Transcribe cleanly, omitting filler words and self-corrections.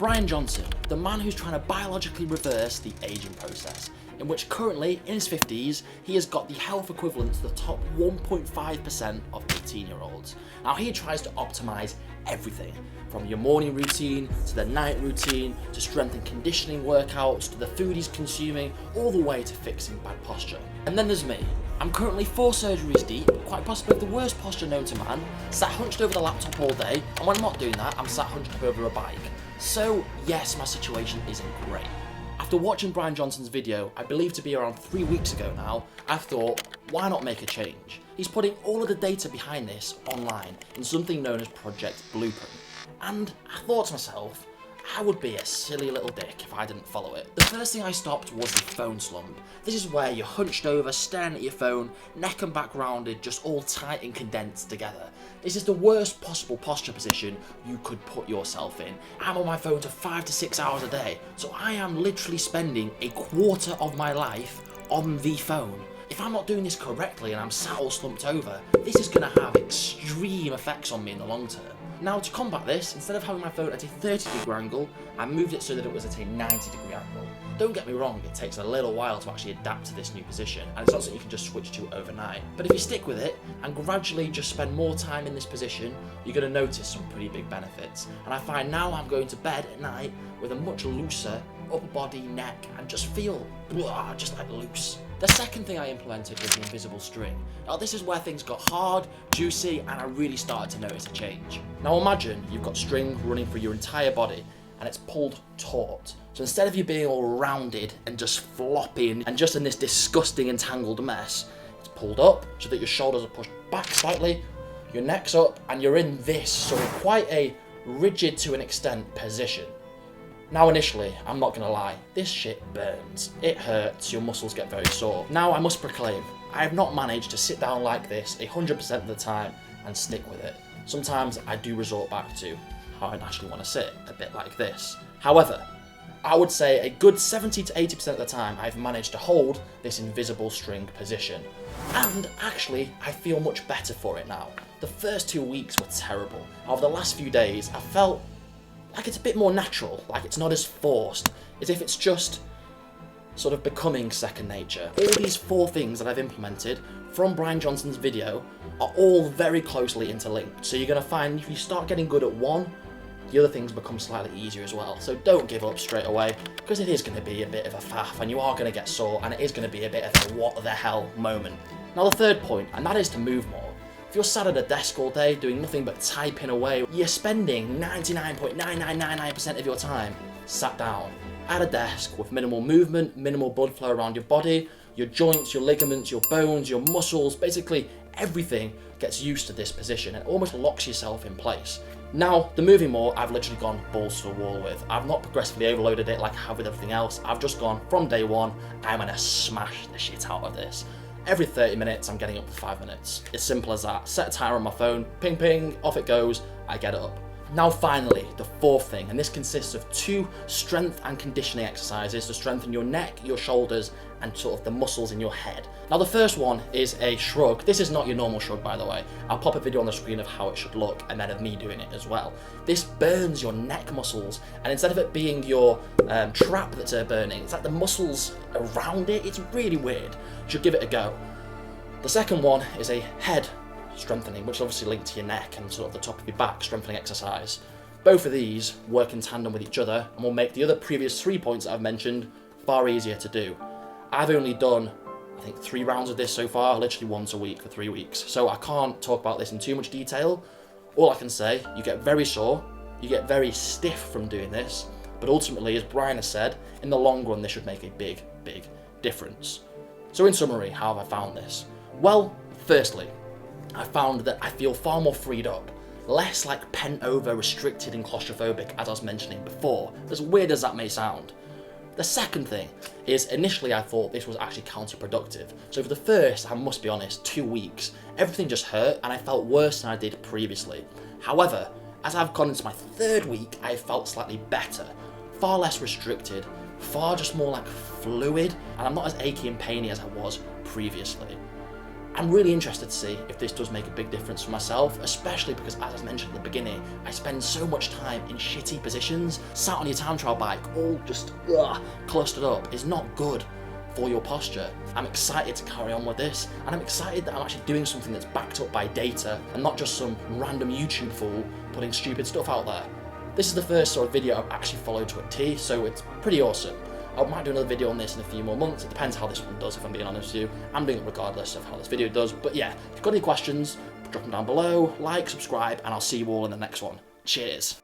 Brian Johnson, the man who's trying to biologically reverse the aging process, in which currently, in his 50s, he has got the health equivalent to the top 1.5% of 18-year-olds. Now he tries to optimise everything, from your morning routine, to the night routine, to strength and conditioning workouts, to the food he's consuming, all the way to fixing bad posture. And then there's me. I'm currently 4 surgeries deep, quite possibly the worst posture known to man, sat hunched over the laptop all day, and when I'm not doing that, I'm sat hunched up over a bike. So yes, my situation isn't great. After watching Brian Johnson's video, I believe to be around 3 weeks ago now, I thought, why not make a change? He's putting all of the data behind this online in something known as Project Blueprint. And I thought to myself, I would be a silly little dick if I didn't follow it. The first thing I stopped was the phone slump. This is where you're hunched over, staring at your phone, neck and back rounded, just all tight and condensed together. This is the worst possible posture position you could put yourself in. I'm on my phone to 5 to 6 hours a day, so I am literally spending a quarter of my life on the phone. If I'm not doing this correctly and I'm sat all slumped over, this is going to have extreme effects on me in the long term. Now, to combat this, instead of having my phone at a 30-degree angle, I moved it so that it was at a 90-degree angle. Don't get me wrong, it takes a little while to actually adapt to this new position, and it's not something you can just switch to overnight. But if you stick with it, and gradually just spend more time in this position, you're going to notice some pretty big benefits. And I find now I'm going to bed at night with a much looser upper body, neck, and just feel just like loose. The second thing I implemented was the invisible string. Now this is where things got hard, juicy, and I really started to notice a change. Now imagine you've got string running through your entire body and it's pulled taut. So instead of you being all rounded and just flopping and just in this disgusting entangled mess, it's pulled up so that your shoulders are pushed back slightly, your neck's up, and you're in this sort of quite a rigid to an extent position. Now initially, I'm not gonna lie, this shit burns. It hurts, your muscles get very sore. Now I must proclaim, I have not managed to sit down like this 100% of the time and stick with it. Sometimes I do resort back to how I naturally want to sit, a bit like this. However, I would say a good 70 to 80% of the time I've managed to hold this invisible string position. And actually, I feel much better for it now. The first 2 weeks were terrible. Over the last few days, I felt like it's a bit more natural, like it's not as forced, as if it's just sort of becoming second nature. All these 4 things that I've implemented from Brian Johnson's video are all very closely interlinked. So you're gonna find if you start getting good at one, the other things become slightly easier as well. So don't give up straight away, because it is gonna be a bit of a faff and you are gonna get sore and it is gonna be a bit of a what the hell moment. Now the third point, and that is to move more. If you're sat at a desk all day doing nothing but typing away, you're spending 99.9999% of your time sat down at a desk with minimal movement, minimal blood flow around your body, your joints, your ligaments, your bones, your muscles, basically everything gets used to this position and almost locks yourself in place. Now, the moving more, I've literally gone balls to the wall with. I've not progressively overloaded it like I have with everything else. I've just gone from day one, I'm gonna smash the shit out of this. Every 30 minutes, I'm getting up to 5 minutes. It's simple as that. Set a timer on my phone, ping ping, off it goes, I get it up. Now finally, the fourth thing, and this consists of 2 strength and conditioning exercises to strengthen your neck, your shoulders, and sort of the muscles in your head. Now the first one is a shrug. This is not your normal shrug, by the way. I'll pop a video on the screen of how it should look, and then of me doing it as well. This burns your neck muscles, and instead of it being your trap that's burning, it's like the muscles around it. It's really weird. You should give it a go. The second one is a head strengthening, which is obviously linked to your neck and sort of the top of your back strengthening exercise. Both of these work in tandem with each other and will make the other previous 3 points that I've mentioned far easier to do. I've only done, I think, 3 rounds of this so far, literally once a week for 3 weeks. So I can't talk about this in too much detail. All I can say, you get very sore, you get very stiff from doing this, but ultimately, as Brian has said, in the long run, this should make a big, big difference. So in summary, how have I found this? Well, firstly, I found that I feel far more freed up, less like pent over, restricted and claustrophobic as I was mentioning before, as weird as that may sound. The second thing is initially I thought this was actually counterproductive. So for the first, I must be honest, 2 weeks, everything just hurt and I felt worse than I did previously. However, as I've gone into my 3rd week, I felt slightly better, far less restricted, far just more like fluid, and I'm not as achy and painy as I was previously. I'm really interested to see if this does make a big difference for myself, especially because, as I mentioned at the beginning, I spend so much time in shitty positions. Sat on your time trial bike, all just clustered up, is not good for your posture. I'm excited to carry on with this, and I'm excited that I'm actually doing something that's backed up by data and not just some random YouTube fool putting stupid stuff out there. This is the first sort of video I've actually followed to a T, so it's pretty awesome. I might do another video on this in a few more months. It depends how this one does, if I'm being honest with you. I'm doing it regardless of how this video does. But yeah, if you've got any questions, drop them down below, like, subscribe, and I'll see you all in the next one. Cheers.